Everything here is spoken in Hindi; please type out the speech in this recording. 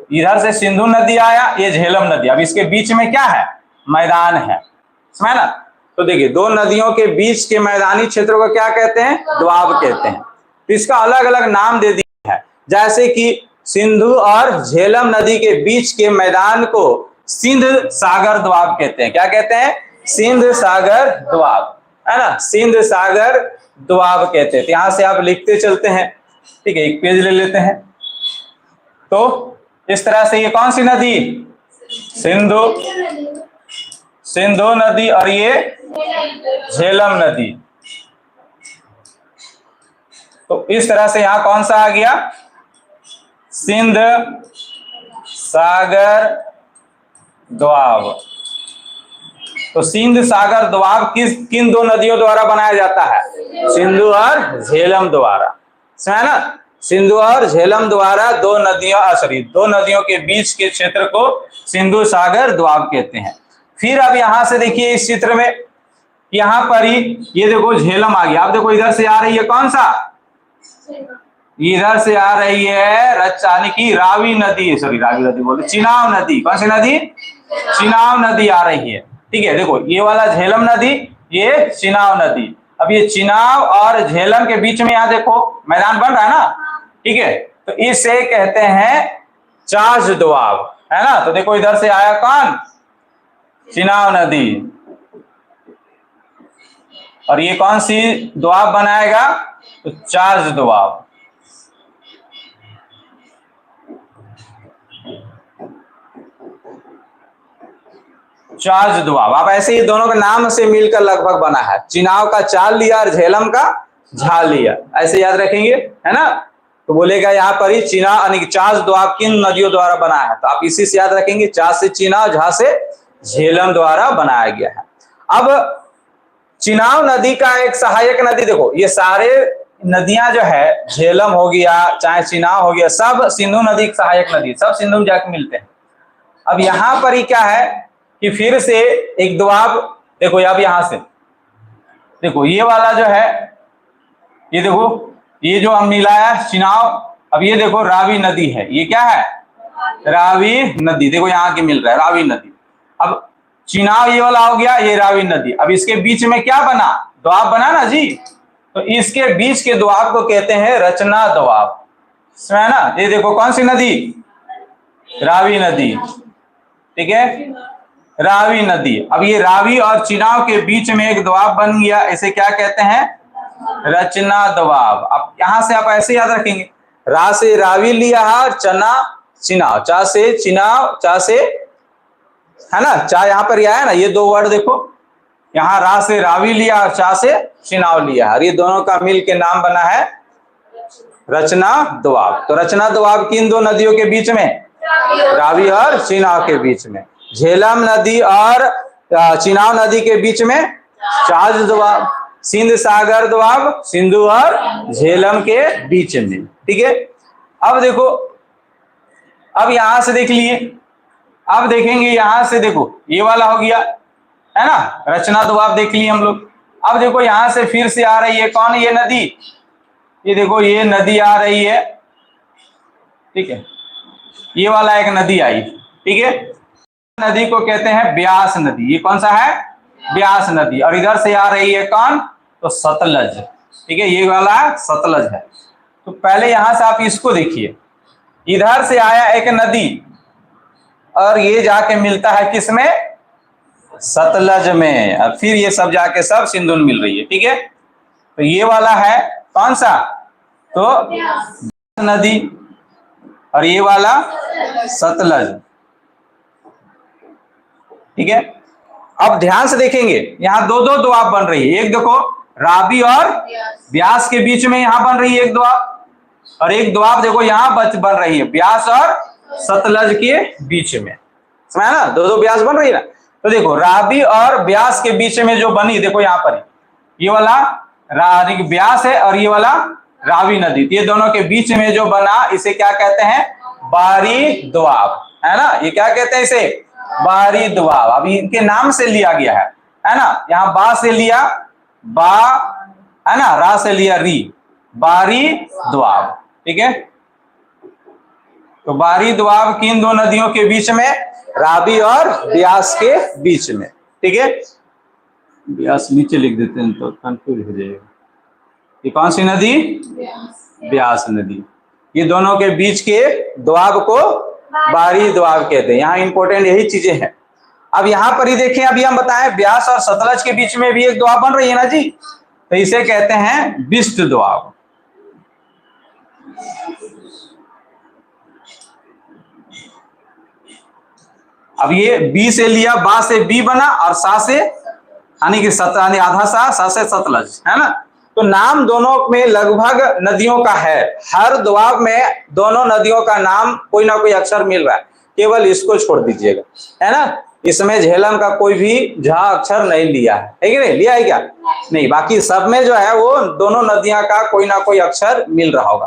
इधर से सिंधु नदी आया, ये झेलम नदी, अब इसके बीच में क्या है, मैदान है, समझ ना। तो देखिए दो नदियों के बीच के मैदानी क्षेत्र को क्या कहते हैं, द्वाब कहते हैं। तो इसका अलग अलग नाम दे दिया है, जैसे कि सिंधु और झेलम नदी के बीच के मैदान को सिंध सागर द्वाब कहते हैं। क्या कहते हैं, सिंध सागर द्वाब, है ना, सिंध सागर द्वाब कहते हैं। यहां से आप लिखते चलते हैं, ठीक है, एक पेज ले लेते हैं। तो इस तरह से ये कौन सी नदी, सिंधु नदी, और ये झेलम नदी। तो इस तरह से यहां कौन सा आ गया, सिंध सागर द्वाब। तो सिंध सागर द्वाब किन दो नदियों द्वारा बनाया जाता है, सिंधु और झेलम द्वारा, समझा ना। सिंधु और झेलम द्वारा दो नदियों के बीच के क्षेत्र को सिंधु सागर द्वाब कहते हैं। फिर अब यहां से देखिए इस चित्र में, यहां पर ही ये देखो झेलम आ गया। अब देखो इधर से आ रही है कौन सा, इधर से आ रही है यानी कि रावी नदी, बोले चिनाव नदी। कौन सी नदी, चिनाव नदी आ रही है, ठीक है। देखो ये वाला झेलम नदी, ये चिनाव नदी। अब ये चिनाव और झेलम के बीच में यहाँ देखो मैदान बन रहा है ना, ठीक है। तो इसे कहते हैं चाज दोआब, है ना। तो देखो इधर से आया कौन, चिनाव नदी, और ये कौन सी दोआब बनाएगा, तो चाज दोआब। चाज दोआब। आप ऐसे ही दोनों के नाम से मिलकर लगभग बना है, चिनाव का चाल लिया और झेलम का झाल लिया, ऐसे याद रखेंगे, है ना। तो बोलेगा यहाँ पर ही चिनाव यानी चाज दोआब किन नदियों द्वारा बना है, तो आप इसी से याद रखेंगे, चा से चिनाव, झा से झेलम द्वारा बनाया गया है। अब चिनाव नदी का एक सहायक नदी, देखो ये सारे नदियां जो है, झेलम हो गया चाहे चिनाव हो गया, सब सिंधु नदी की सहायक नदी, सब सिंधु में जाके मिलते हैं। अब यहाँ पर ही क्या है कि फिर से एक दोआब, देखो अब यहां से देखो ये वाला जो है, ये देखो ये जो हम मिलाया चिनाव, अब ये देखो रावी नदी है, ये क्या है, रावी नदी, देखो यहाँ के मिल रहा है रावी नदी। अब चिनाव ये वाला हो गया, ये रावी नदी। अब इसके बीच में क्या बना, दोआब बना ना जी। तो इसके बीच के दोआब को कहते हैं रचना दोआब, है ना। ये देखो कौन सी नदी, रावी नदी, ठीक है, रावी नदी। अब ये रावी और चिनाव के बीच में एक दोआब बन गया, इसे क्या कहते हैं, रचना दोआब। अब यहां से आप ऐसे याद रखेंगे, रा से रावी लिया और चना चिनाव, चा से चिनाव, चा से, है ना, चा यहाँ पर आया ना, ये दो वर्ड देखो, यहाँ रा से रावी लिया और चा से चिनाव लिया, और ये दोनों का मिल के नाम बना है रचना दोआब। तो रचना दोआब किन दो नदियों के बीच में, रावी और चिनाव के बीच में। झेलम नदी और चिनाव नदी के बीच में चाज दोआब। सिंध सागर दोआब सिंधु और झेलम के बीच में, ठीक है। अब देखो, अब यहां से देख लिए, अब देखेंगे यहां से, देखो ये वाला हो गया, है ना, रचना दोआब देख लिए हम लोग। अब देखो यहां से फिर से आ रही है कौन, ये नदी, ये देखो ये नदी आ रही है, ठीक है, ये वाला एक नदी आई, ठीक है। नदी को कहते हैं ब्यास नदी, ये कौन सा है, ब्यास नदी। और इधर से आ रही है कौन, तो सतलज, ठीक है, ये वाला सतलज है। तो पहले यहां से आप इसको देखिए, इधर से आया एक नदी और ये जाके मिलता है किसमें, सतलज में, और फिर ये सब जाके सब सिंधु में मिल रही है, ठीक है। तो ये वाला है कौन सा, तो नदी, और ये वाला सतलज, ठीक है। अब ध्यान से देखेंगे, यहाँ दो दो दोआब बन रही है, एक देखो रावी और ब्यास के बीच में यहाँ बन रही है एक दोआब, और एक दोआब देखो यहाँ बन रही है ब्यास और सतलज के बीच में, समझा ना, दो दो ब्यास बन रही है ना। तो देखो रावी और ब्यास के बीच में जो बनी, देखो यहाँ पर ये वाला ब्यास है और ये वाला रावी नदी, ये दोनों के बीच में जो बना, इसे क्या कहते हैं, बारी दोआब, है ना। ये क्या कहते हैं, इसे बारी दोआब। अब इनके नाम से लिया गया है ना, यहाँ बा से लिया बा, है ना, रा से लिया री, बारी दोआब, ठीक है। तो बाहरी दोआब किन दो नदियों के बीच में? रावी और ब्यास के बीच में। ठीक है, ब्यास नीचे लिख देते हैं तो कंफ्यूज हो जाएगा। ये कौन सी नदी? ब्यास नदी। ये दोनों के बीच के दोआब को बाहरी दोआब कहते हैं। यहाँ इंपॉर्टेंट यही चीजें हैं। अब यहाँ पर ही देखें, अभी हम बताएं ब्यास और सतलज के बीच में भी एक दोआब बन रही है ना जी, तो इसे कहते हैं बिस्ट दोआब। अब ये बी से लिया, बा से बी बना और सा से यानी कि आधा सा से सतलज, है ना। तो नाम दोनों में लगभग नदियों का है। हर दोआब में दोनों नदियों का नाम कोई ना कोई अक्षर मिल रहा है, केवल इसको छोड़ दीजिएगा, है ना। इसमें झेलम का कोई भी झा अक्षर नहीं लिया है कि नहीं? लिया है क्या? नहीं, बाकी सब में जो है वो दोनों नदियां का कोई ना कोई अक्षर मिल रहा होगा।